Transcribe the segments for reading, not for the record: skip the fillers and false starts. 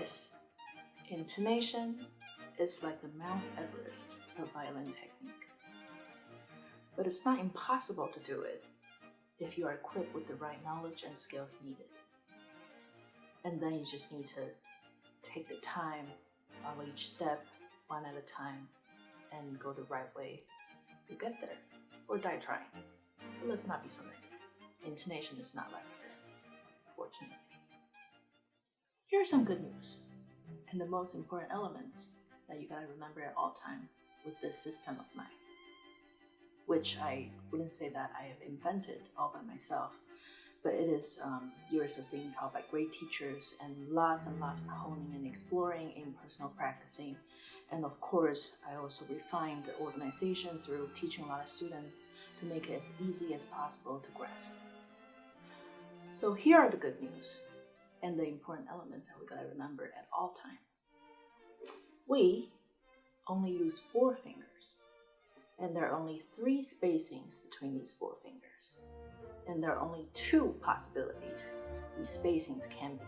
this. Intonation is like the Mount Everest of violin technique. But it's not impossible to do it if you are equipped with the right knowledge and skills needed. And then you just need to take the time, follow each step one at a time, and go the right way. You'll get there, or die trying. But let's not be so negative. Intonation is not like that, fortunately. Here are some good news, and the most important elements that you gotta remember at all time with this system of mine, which I wouldn't say that I have invented all by myself, but it is years of being taught by great teachers and lots of honing and exploring in personal practicing. And of course, I also refined the organization through teaching a lot of students to make it as easy as possible to grasp. So here are the good news and the important elements that we gotta remember at all time. We only use 4 fingers, and there are only 3 spacings between these 4 fingers. And there are only 2 possibilities these spacings can be,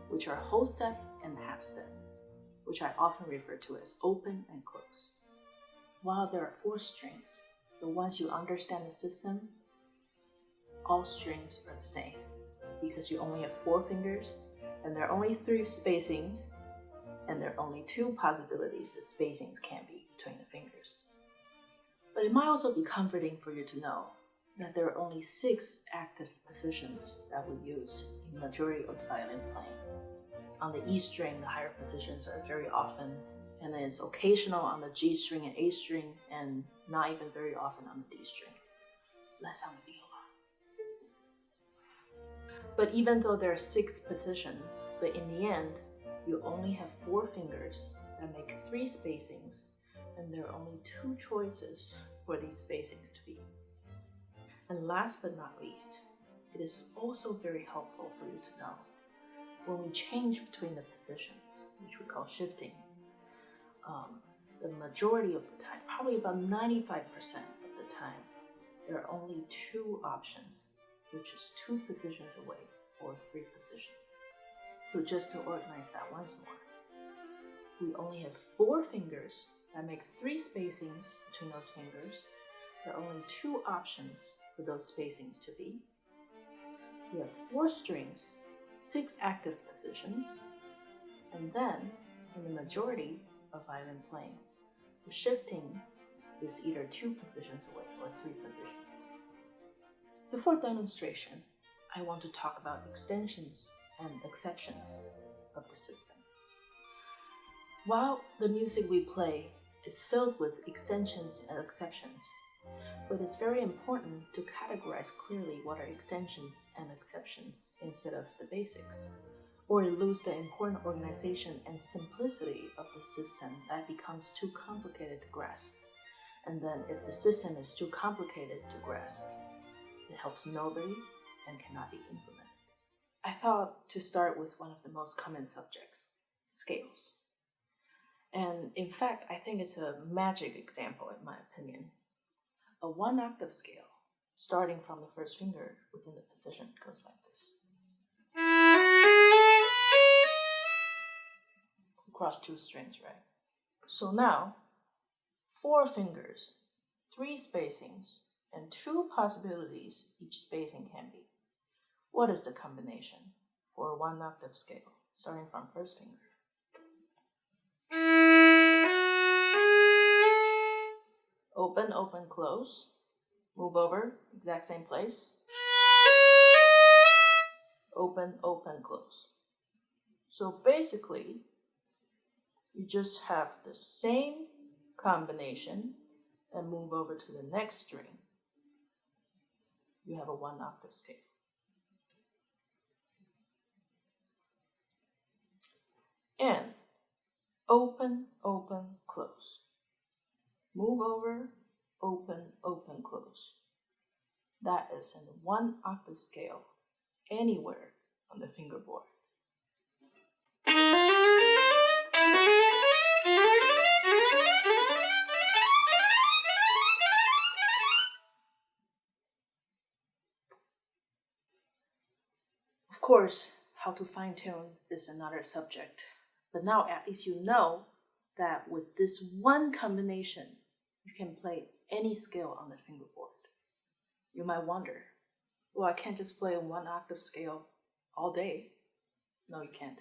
which are whole step and half step, which I often refer to as open and close. While there are 4 strings, but once you understand the system, all strings are the same because you only have 4 fingers and there are only 3 spacings and there are only 2 possibilities the spacings can be between the fingers. But it might also be comforting for you to know that there are only 6 active positions that we use in the majority of the violin playing. On the E string, the higher positions are very often, and then it's occasional on the G string and A string, and not even very often on the D string. Less on the viola. But even though there are 6 positions, but in the end, you only have 4 fingers that make 3 spacings, and there are only 2 choices for these spacings to be. And last but not least, it is also very helpful for you to know when we change between the positions, which we call shifting, the majority of the time, probably about 95% of the time, there are only 2 options, which is 2 positions away or 3 positions. So just to organize that once more, we only have 4 fingers. That makes 3 spacings between those fingers. There are only 2 options for those spacings to be. We have 4 strings, 6 active positions, and then in the majority of violin playing, the shifting is either 2 positions away or 3 positions away. Before demonstration, I want to talk about extensions and exceptions of the system. While the music we play is filled with extensions and exceptions, but it's very important to categorize clearly what are extensions and exceptions instead of the basics, or you lose the important organization and simplicity of the system that becomes too complicated to grasp. And then if the system is too complicated to grasp, it helps nobody and cannot be implemented. I thought to start with one of the most common subjects, scales. And in fact, I think it's a magic example in my opinion. A 1-octave scale, starting from the first finger within the position, goes like this. Across 2 strings, right? So now, 4 fingers, 3 spacings, and 2 possibilities each spacing can be. What is the combination for a 1-octave scale, starting from first finger? Open, open, close. Move over, exact same place. Open, open, close. So basically, you just have the same combination and move over to the next string. You have a 1-octave scale. And open, open, close. Move over, open, open, close. That is in the 1-octave scale anywhere on the fingerboard. Of course, how to fine-tune is another subject But now at least you know that with this one combination, you can play any scale on the fingerboard. You might wonder, well, I can't just play a 1-octave scale all day. No, you can't.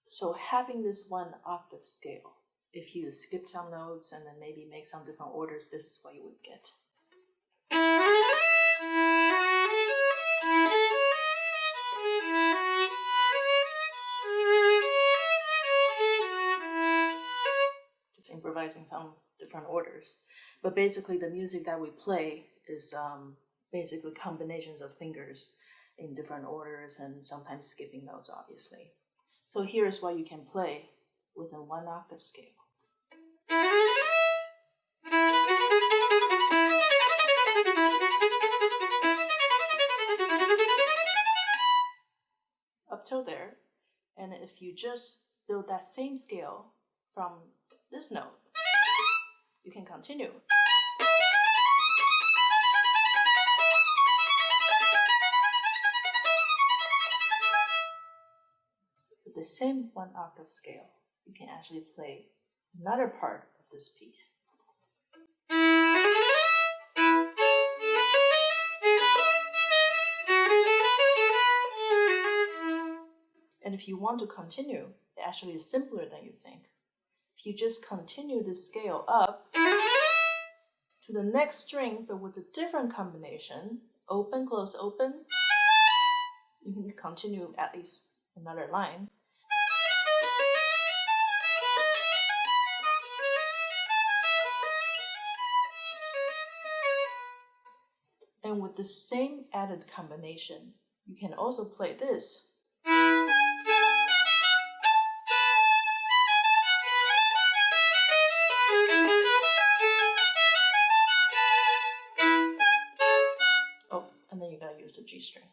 So having this 1-octave scale, if you skip some notes and then maybe make some different orders, this is what you would get. Just improvising some different orders. But basically the music that we play is basically combinations of fingers in different orders and sometimes skipping notes, obviously. So here's what you can play with a 1-octave scale. Up till there, and if you just build that same scale from this note, you can continue. With the same 1-octave scale, you can actually play another part of this piece. And if you want to continue, it actually is simpler than you think. If you just continue this scale up to the next string, but with a different combination, open, close, open, you can continue at least another line. And with the same added combination, you can also play this. Oh, and then you gotta use the G string.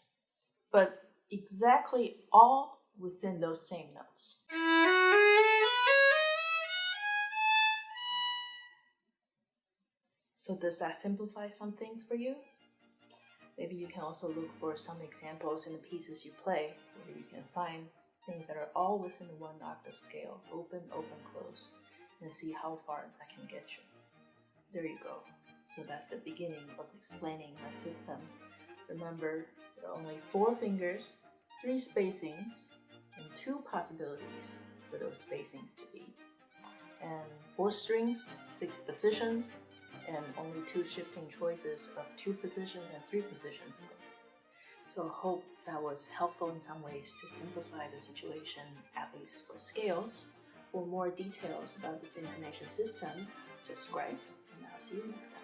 But exactly all within those same notes. So does that simplify some things for you? Maybe you can also look for some examples in the pieces you play, where you can find things that are all within the 1-octave scale, open, open, close, and see how far that can get you. There you go. So that's the beginning of explaining my system. Remember, there are only 4 fingers, 3 spacings, and 2 possibilities for those spacings to be. And 4 strings, 6 positions, and only 2 shifting choices of 2 positions and 3 positions. So I hope that was helpful in some ways to simplify the situation, at least for scales. For more details about this intonation system, subscribe, and I'll see you next time.